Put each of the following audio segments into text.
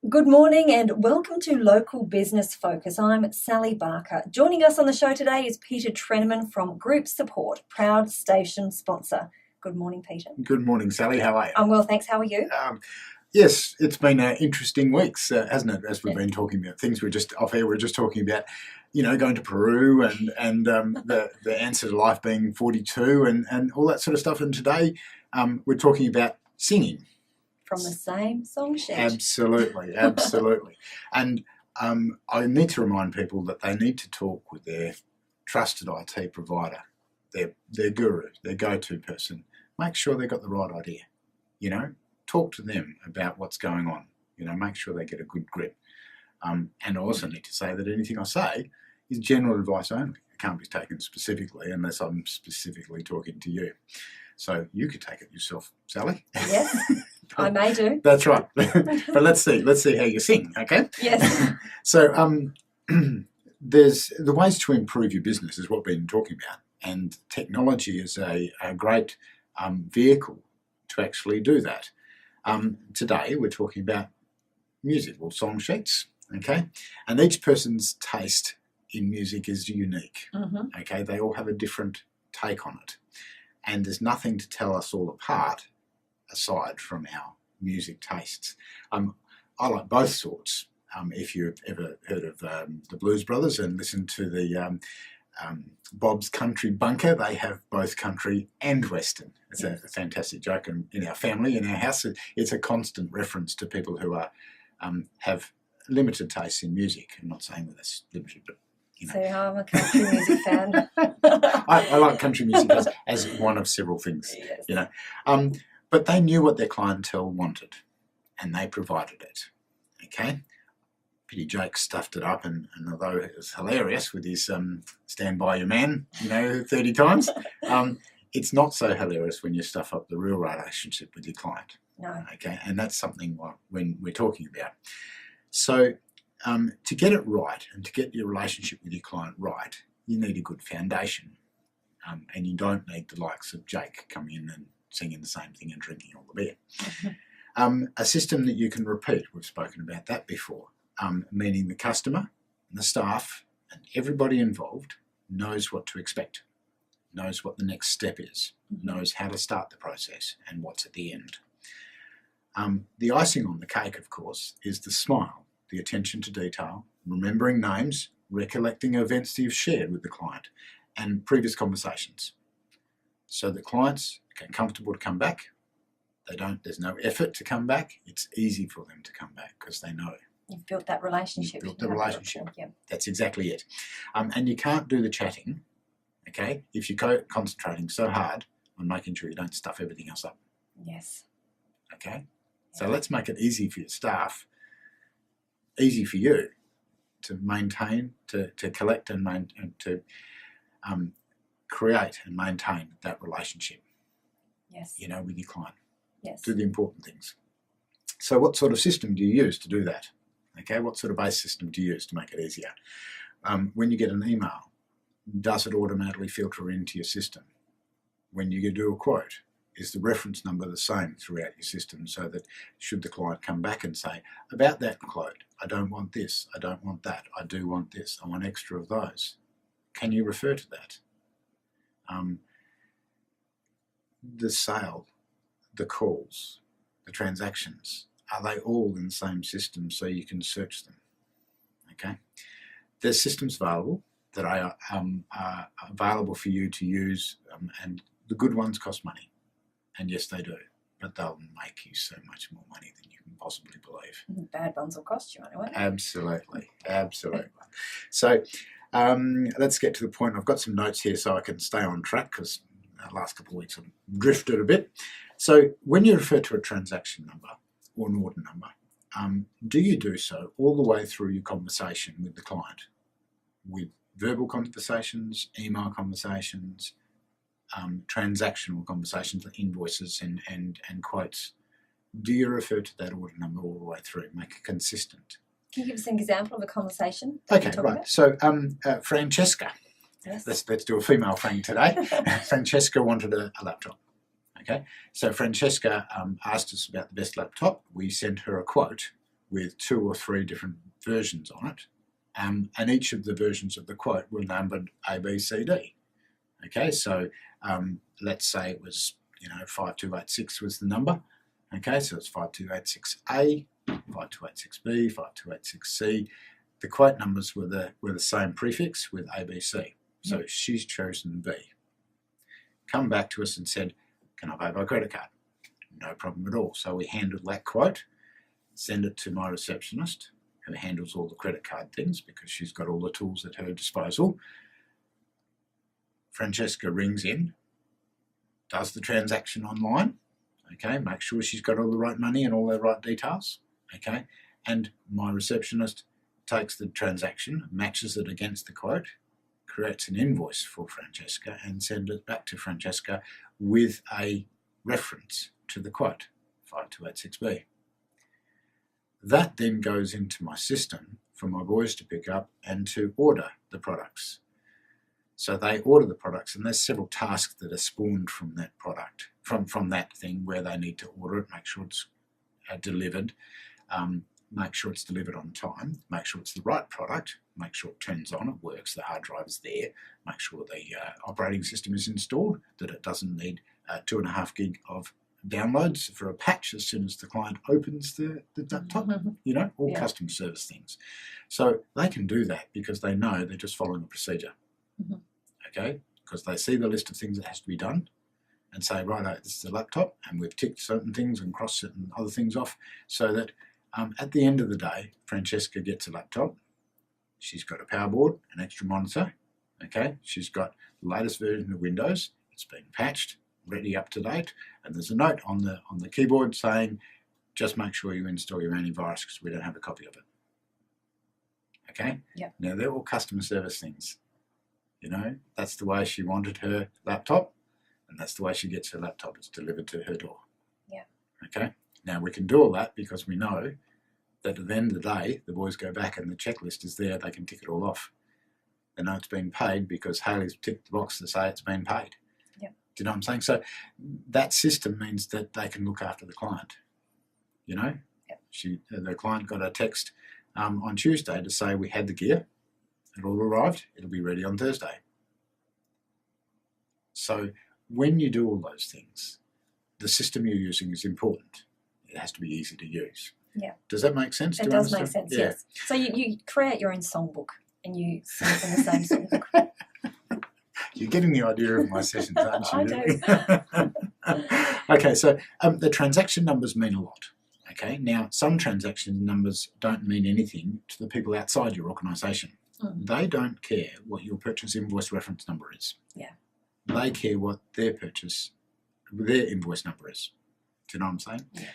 Good morning and welcome to Local Business Focus. I'm Sally Barker. Joining us on the show today is Peter Trenaman from Groupsupport, proud station sponsor. Good morning, Peter. Good morning, Sally. How are you? I'm well, thanks. How are you? Yes, it's been interesting weeks, hasn't it? As we've been talking about things, we're just off air. We're just talking about, going to Peru and the answer to life being 42 and all that sort of stuff. And today, we're talking about singing. From the same song sheet. Absolutely. And I need to remind people that they need to talk with their trusted IT provider, their guru, their go-to person. Make sure they've got the right idea. Talk to them about what's going on. Make sure they get a good grip. And I also need to say that anything I say is general advice only. It can't be taken specifically unless I'm specifically talking to you. So you could take it yourself, Sally. Yes, I may do. That's right. But let's see how you sing, okay? Yes. So there's the ways to improve your business is what we've been talking about. And technology is a great vehicle to actually do that. Today we're talking about music or song sheets, okay? And each person's taste in music is unique, okay? They all have a different take on it. And there's nothing to tell us all apart aside from our music tastes. I like both sorts. If you've ever heard of the Blues Brothers and listened to the Bob's Country Bunker, they have both country and western. It's a fantastic joke in our family, in our house. It's a constant reference to people who are have limited tastes in music. I'm not saying that that's limited, but So I'm a country music fan. I like country music as one of several things, Yes. But they knew what their clientele wanted, and they provided it. Okay, Pity Jake stuffed it up, and although it was hilarious with his "Stand by Your Man," 30 times, it's not so hilarious when you stuff up the real relationship with your client. No. Okay, and that's something when we're talking about. So. To get it right and to get your relationship with your client right, you need a good foundation. And you don't need the likes of Jake coming in and singing the same thing and drinking all the beer. A system that you can repeat, we've spoken about that before, meaning the customer and the staff and everybody involved knows what to expect, knows what the next step is, knows how to start the process and what's at the end. The icing on the cake, of course, is the smile. The attention to detail, remembering names, recollecting events that you've shared with the client and previous conversations. So the clients get comfortable to come back. There's no effort to come back. It's easy for them to come back because they know. You've built that relationship. You've built the relationship. Yeah. That's exactly it. And you can't do the chatting, okay, if you're concentrating so hard on making sure you don't stuff everything else up. Yes. Okay? So let's make it easy for your staff, easy for you to maintain, to collect and to create and maintain that relationship. Yes. With your client. Yes. Do the important things. So what sort of system do you use to do that? Okay, what sort of base system do you use to make it easier? When you get an email, does it automatically filter into your system? When you do a quote, is the reference number the same throughout your system so that should the client come back and say, about that quote, I don't want this, I don't want that, I do want this, I want extra of those. Can you refer to that? The sale, the calls, the transactions, are they all in the same system so you can search them? Okay. There's systems available that are available for you to use, and the good ones cost money. And yes, they do, but they'll make you so much more money than you can possibly believe. Bad ones will cost you anyway. Absolutely. So let's get to the point. I've got some notes here so I can stay on track because the last couple of weeks I've drifted a bit. So when you refer to a transaction number or an order number, do you do so all the way through your conversation with the client, with verbal conversations, email conversations, transactional conversations, like invoices and quotes? Do you refer to that order number all the way through? Make it consistent. Can you give us an example of a conversation? Okay, right. So Francesca, Yes. let's do a female Frank today. Francesca wanted a laptop. Okay, so Francesca asked us about the best laptop. We sent her a quote with 2 or 3 different versions on it, and each of the versions of the quote were numbered A, B, C, D. Okay, so let's say it was 5286 was the number. Okay, so it's 5286A, 5286B, 5286C. The quote numbers were the same prefix with ABC. So she's chosen B. Come back to us and said, "Can I pay by credit card?" No problem at all. So we handle that quote, send it to my receptionist, who handles all the credit card things because she's got all the tools at her disposal. Francesca rings in, does the transaction online, okay, make sure she's got all the right money and all the right details, okay, and my receptionist takes the transaction, matches it against the quote, creates an invoice for Francesca and sends it back to Francesca with a reference to the quote, 5286B. That then goes into my system for my boys to pick up and to order the products. So they order the products, and there's several tasks that are spawned from that product, from that thing where they need to order it, make sure it's delivered, make sure it's delivered on time, make sure it's the right product, make sure it turns on, it works, the hard drive is there, make sure the operating system is installed, that it doesn't need 2.5 gig of downloads for a patch as soon as the client opens the laptop, all customer service things. So they can do that because they know they're just following a procedure. Okay, because they see the list of things that has to be done and say, right, this is the laptop, and we've ticked certain things and crossed certain other things off, so that at the end of the day, Francesca gets a laptop. She's got a power board, an extra monitor. Okay, she's got the latest version of Windows. It's been patched, ready, up to date, and there's a note on the keyboard saying, just make sure you install your antivirus because we don't have a copy of it. Okay. Yep. Now they're all customer service things. That's the way she wanted her laptop, and that's the way she gets her laptop. It's delivered to her door. Yeah. Okay. Now we can do all that because we know that at the end of the day, the boys go back and the checklist is there. They can tick it all off. They know it's been paid because Hayley's ticked the box to say it's been paid. Yeah. Do you know what I'm saying? So that system means that they can look after the client. Yep. The client got a text on Tuesday to say we had the gear. It all arrived, it'll be ready on Thursday. So when you do all those things, the system you're using is important. It has to be easy to use. Yeah. Does that make sense? It does make sense, yes. So you create your own songbook and you sing from the same songbook. You're getting the idea of my sessions, aren't you? I do. Okay, so the transaction numbers mean a lot. Okay, now some transaction numbers don't mean anything to the people outside your organisation. They don't care what your purchase invoice reference number is. Yeah. They care what their invoice number is. Do you know what I'm saying? Yes.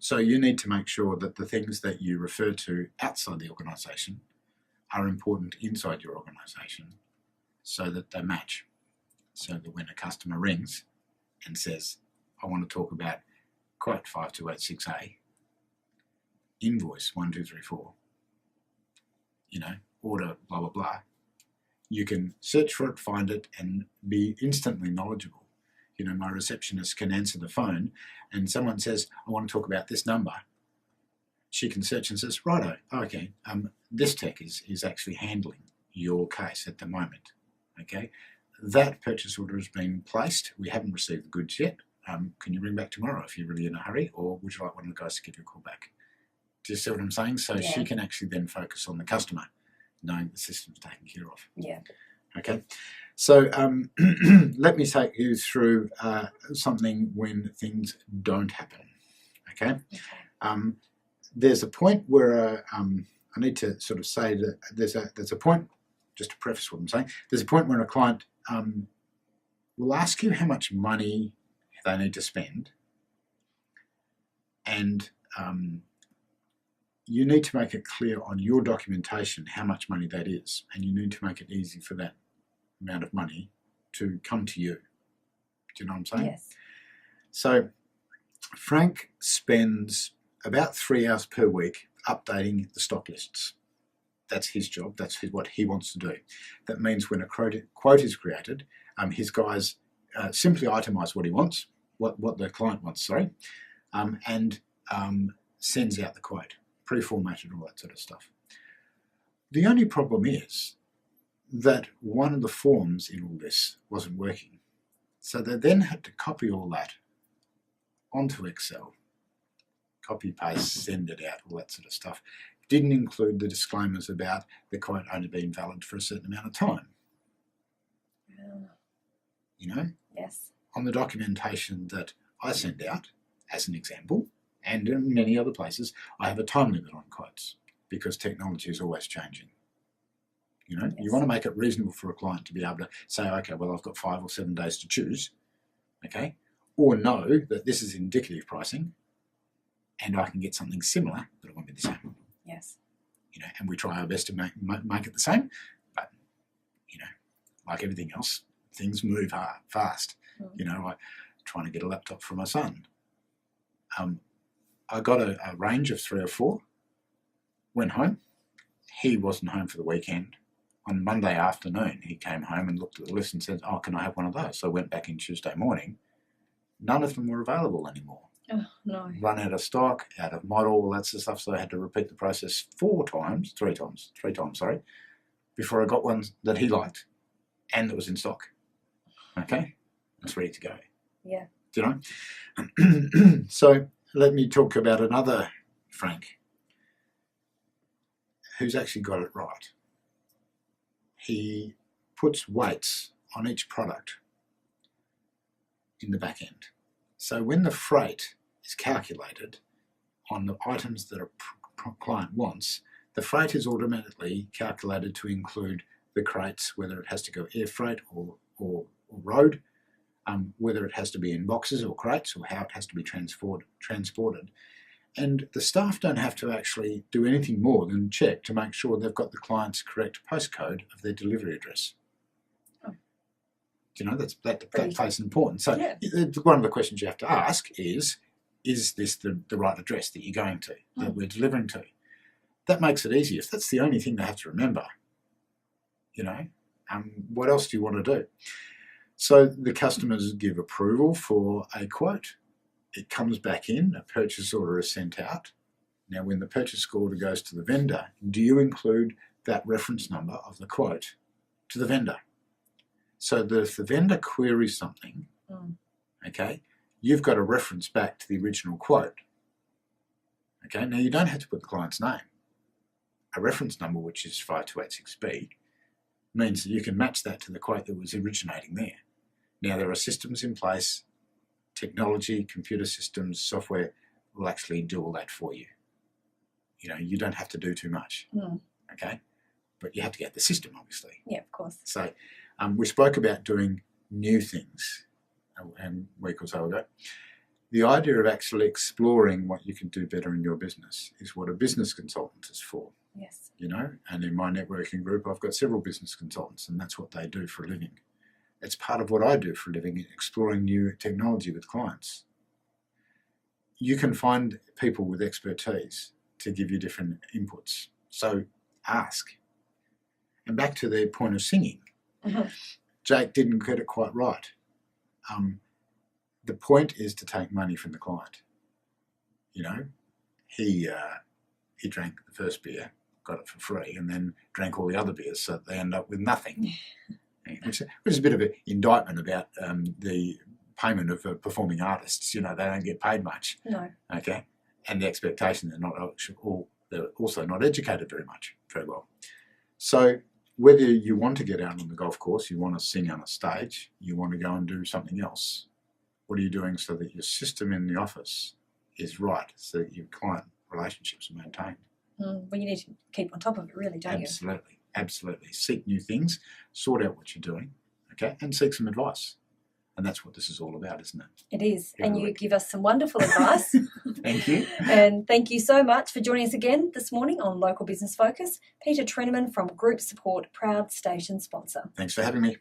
So you need to make sure that the things that you refer to outside the organisation are important inside your organisation so that they match. So that when a customer rings and says, I want to talk about quote 5286A, invoice 1234, order blah, blah, blah, you can search for it, find it, and be instantly knowledgeable. My receptionist can answer the phone and someone says, I want to talk about this number. She can search and says, righto, okay, this tech is actually handling your case at the moment. Okay, that purchase order has been placed. We haven't received the goods yet. Can you ring back tomorrow if you're really in a hurry, or would you like one of the guys to give you a call back? Do you see what I'm saying? So she can actually then focus on the customer, knowing the system's taken care of. Yeah. Okay. So let me take you through something when things don't happen. Okay. There's a point where I need to sort of say that there's a point, just to preface what I'm saying, there's a point where a client will ask you how much money they need to spend, and you need to make it clear on your documentation how much money that is, and you need to make it easy for that amount of money to come to you. Do you know what I'm saying? Yes. So Frank spends about 3 hours per week updating the stock lists. That's his job. That's what he wants to do. That means when a quote is created, his guys simply itemise what he wants, what the client wants, and sends out the quote. pre-formatted, all that sort of stuff. The only problem is that one of the forms in all this wasn't working. So they then had to copy all that onto Excel, copy, paste, send it out, all that sort of stuff. Didn't include the disclaimers about the quote only being valid for a certain amount of time. You know? Yes. On the documentation that I send out, as an example, and in many other places, I have a time limit on quotes because technology is always changing. You know, you want to make it reasonable for a client to be able to say, okay, well, I've got 5 or 7 days to choose, okay, or know that this is indicative pricing and I can get something similar, but it won't be the same. Yes. You know, and we try our best to make it the same, but, you know, like everything else, things move fast. You know, I'm trying to get a laptop for my son. I got a range of 3 or 4, went home. He wasn't home for the weekend. On Monday afternoon, he came home and looked at the list and said, oh, can I have one of those? So I went back in Tuesday morning. None of them were available anymore. Oh, no. Run out of stock, out of model, all that sort of stuff. So I had to repeat the process 3 times, before I got one that he liked and that was in stock. Okay? It's ready to go. Yeah. Do you know? So let me talk about another Frank who's actually got it right. He puts weights on each product in the back end. So when the freight is calculated on the items that a client wants, the freight is automatically calculated to include the crates, whether it has to go air freight or road, whether it has to be in boxes or crates, or how it has to be transported. And the staff don't have to actually do anything more than check to make sure they've got the client's correct postcode of their delivery address. Oh. You know, that plays an importance. So one of the questions you have to ask is this the right address that you're going to, that we're delivering to? That makes it easy. If that's the only thing they have to remember, you know, what else do you want to do? So the customers give approval for a quote. It comes back in, a purchase order is sent out. Now, when the purchase order goes to the vendor, do you include that reference number of the quote to the vendor? So that if the vendor queries something, okay, you've got a reference back to the original quote. Okay, now you don't have to put the client's name. A reference number, which is 5286B, means that you can match that to the quote that was originating there. Now, there are systems in place. Technology, computer systems, software will actually do all that for you. You know, you don't have to do too much, okay? But you have to get the system, obviously. Yeah, of course. So we spoke about doing new things a week or so ago. The idea of actually exploring what you can do better in your business is what a business consultant is for. Yes. You know, and in my networking group, I've got several business consultants, and that's what they do for a living. It's part of what I do for a living, exploring new technology with clients. You can find people with expertise to give you different inputs. So ask. And back to the point of singing, Jake didn't get it quite right. The point is to take money from the client. You know, he drank the first beer, got it for free, and then drank all the other beers, so they end up with nothing. Which is a bit of an indictment about the payment of performing artists. You know, they don't get paid much. No. Okay, and the expectation they're also not educated very well. So whether you want to get out on the golf course, you want to sing on a stage, you want to go and do something else, what are you doing so that your system in the office is right, so that your client relationships are maintained? Well, you need to keep on top of it, really, don't you? Absolutely. Absolutely. Seek new things, sort out what you're doing, okay, and seek some advice. And that's what this is all about, isn't it? It is. And you give us some wonderful advice. Thank you. And thank you so much for joining us again this morning on Local Business Focus. Peter Trenaman from Groupsupport, proud station sponsor. Thanks for having me.